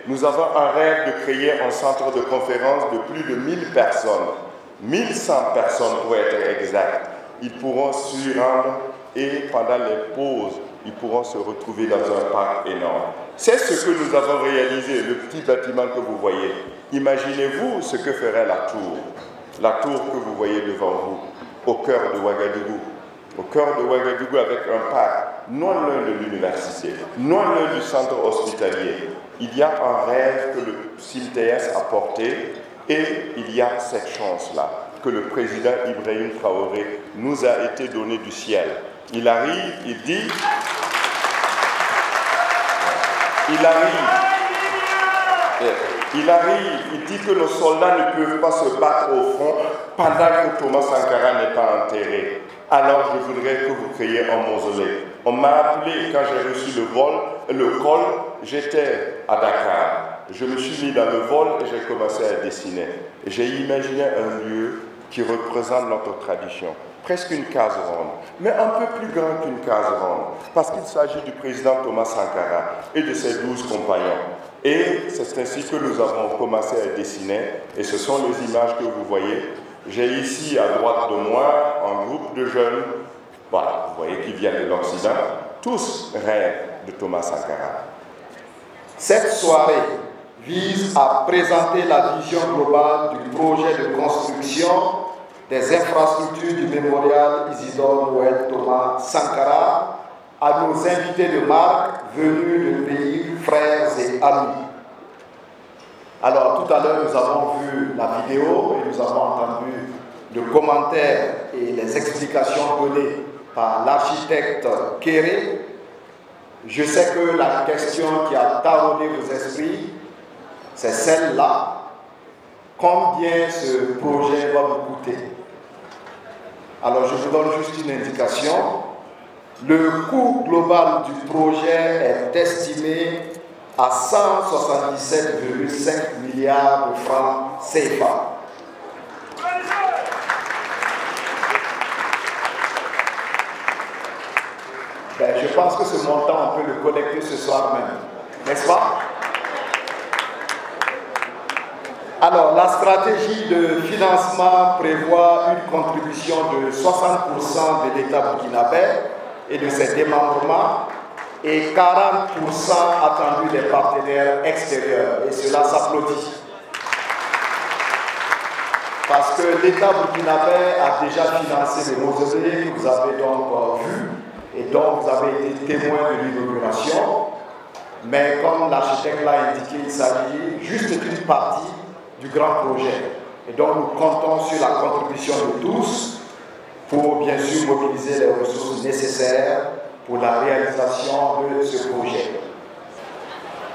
Nous avons un rêve de créer un centre de conférence de plus de 1000 personnes. 1100 personnes pour être exact. Ils pourront s'y rendre et pendant les pauses, ils pourront se retrouver dans un parc énorme. C'est ce que nous avons réalisé, le petit bâtiment que vous voyez. Imaginez-vous ce que ferait la tour que vous voyez devant vous, au cœur de Ouagadougou. Au cœur de Ouagadougou avec un parc, non loin de l'université, non loin du centre hospitalier. Il y a un rêve que le CIMTS a porté et il y a cette chance-là que le président Ibrahim Traoré nous a été donné du ciel. Il arrive, il dit que nos soldats ne peuvent pas se battre au front pendant que Thomas Sankara n'est pas enterré. Alors je voudrais que vous créiez un mausolée. On m'a appelé quand j'ai reçu le col, j'étais à Dakar. Je me suis mis dans le vol et j'ai commencé à dessiner. J'ai imaginé un lieu qui représente notre tradition. Presque une case ronde, mais un peu plus grand qu'une case ronde, parce qu'il s'agit du président Thomas Sankara et de ses 12 compagnons. Et c'est ainsi que nous avons commencé à dessiner, et ce sont les images que vous voyez. J'ai ici à droite de moi un groupe de jeunes, voilà, vous voyez, qui viennent de l'Occident, tous rêvent de Thomas Sankara. Cette soirée vise à présenter la vision globale du projet de construction des infrastructures du mémorial Isidore Noël Thomas Sankara à nos invités de marque venus de pays, frères et amis. Alors tout à l'heure nous avons vu la vidéo et nous avons entendu le commentaire et les explications données par l'architecte Kéré. Je sais que la question qui a taraudé vos esprits, c'est celle-là. Combien ce projet va vous coûter? Alors je vous donne juste une indication. Le coût global du projet est estimé à 177,5 milliards de francs CFA. Je pense que ce montant, on peut le collecter ce soir même, n'est-ce pas? Alors, la stratégie de financement prévoit une contribution de 60% de l'État burkinabé et de ses démembrements et 40% attendu des partenaires extérieurs. Et cela s'applaudit. Parce que l'État burkinabé a déjà financé le mausolée que vous avez donc vu et dont vous avez été témoin de l'inauguration. Mais comme l'architecte l'a indiqué, il s'agit juste d'une partie du grand projet. Et donc nous comptons sur la contribution de tous pour bien sûr mobiliser les ressources nécessaires pour la réalisation de ce projet.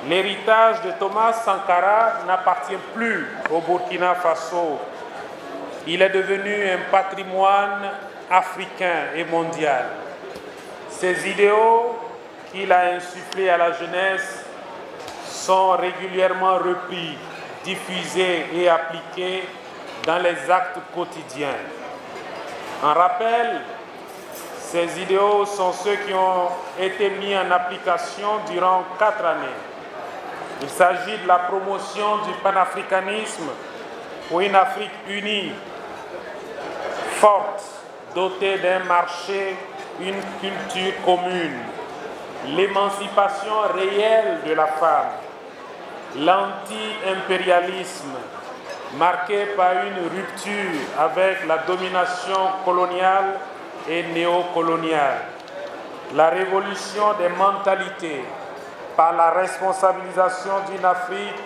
L'héritage de Thomas Sankara n'appartient plus au Burkina Faso. Il est devenu un patrimoine africain et mondial. Ces idéaux qu'il a insufflés à la jeunesse sont régulièrement repris, diffusés et appliqués dans les actes quotidiens. En rappel, ces idéaux sont ceux qui ont été mis en application durant 4 années. Il s'agit de la promotion du panafricanisme pour une Afrique unie, forte, dotée d'un marché, une culture commune, l'émancipation réelle de la femme, l'anti-impérialisme, marqué par une rupture avec la domination coloniale et néocoloniale, la révolution des mentalités par la responsabilisation d'une Afrique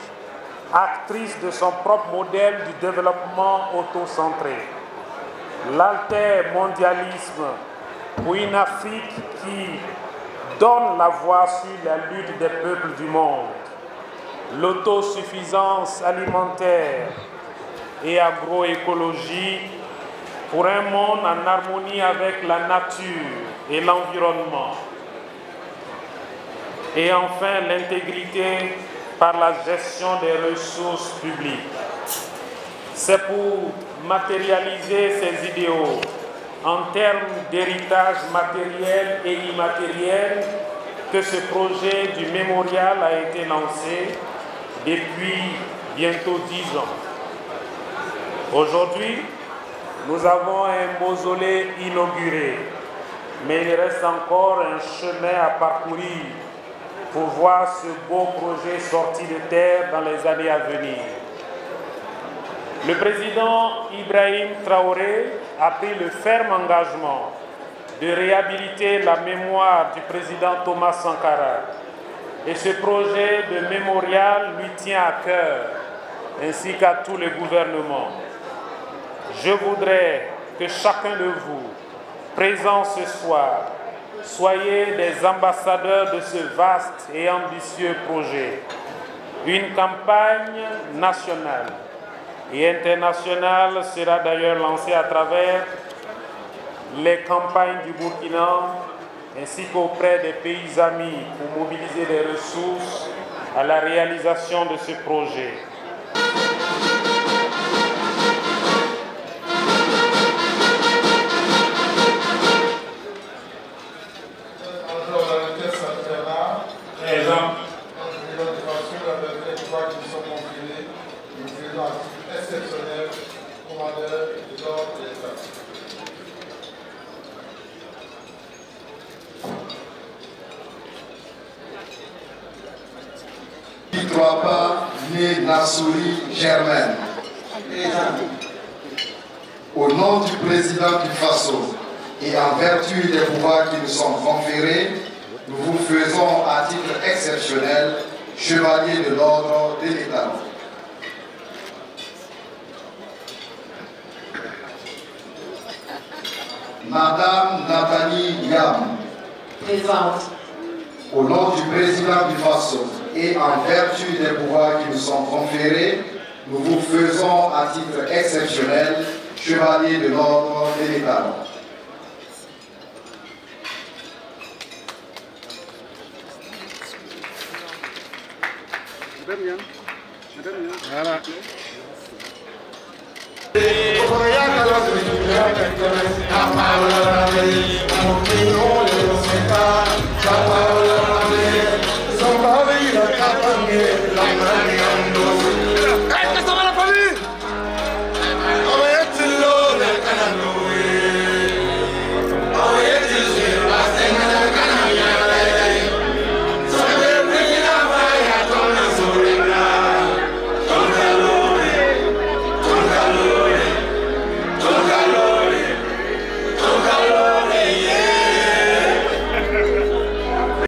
actrice de son propre modèle du développement autocentré, l'altermondialisme pour une Afrique qui donne la voix sur la lutte des peuples du monde, l'autosuffisance alimentaire et agroécologie pour un monde en harmonie avec la nature et l'environnement. Et enfin, l'intégrité par la gestion des ressources publiques. C'est pour matérialiser ces idéaux en termes d'héritage matériel et immatériel que ce projet du mémorial a été lancé depuis bientôt 10 ans. Aujourd'hui, nous avons un mausolée inauguré, mais il reste encore un chemin à parcourir pour voir ce beau projet sorti de terre dans les années à venir. Le président Ibrahim Traoré a pris le ferme engagement de réhabiliter la mémoire du président Thomas Sankara. Et ce projet de mémorial lui tient à cœur, ainsi qu'à tout le gouvernement. Je voudrais que chacun de vous, présent ce soir, soyez des ambassadeurs de ce vaste et ambitieux projet. Une campagne nationale et internationale sera d'ailleurs lancée à travers les campagnes du Burkina ainsi qu'auprès des pays amis pour mobiliser des ressources à la réalisation de ce projet. Trois né Nassouri Germaine. Au nom du président du Faso et en vertu des pouvoirs qui nous sont conférés, nous vous faisons à titre exceptionnel chevalier de l'ordre de l'État. Madame Nathalie Yam. Présente. Au nom du président du Faso et en vertu des pouvoirs qui nous sont conférés, nous vous faisons à titre exceptionnel chevalier de l'ordre de l'État. Voilà.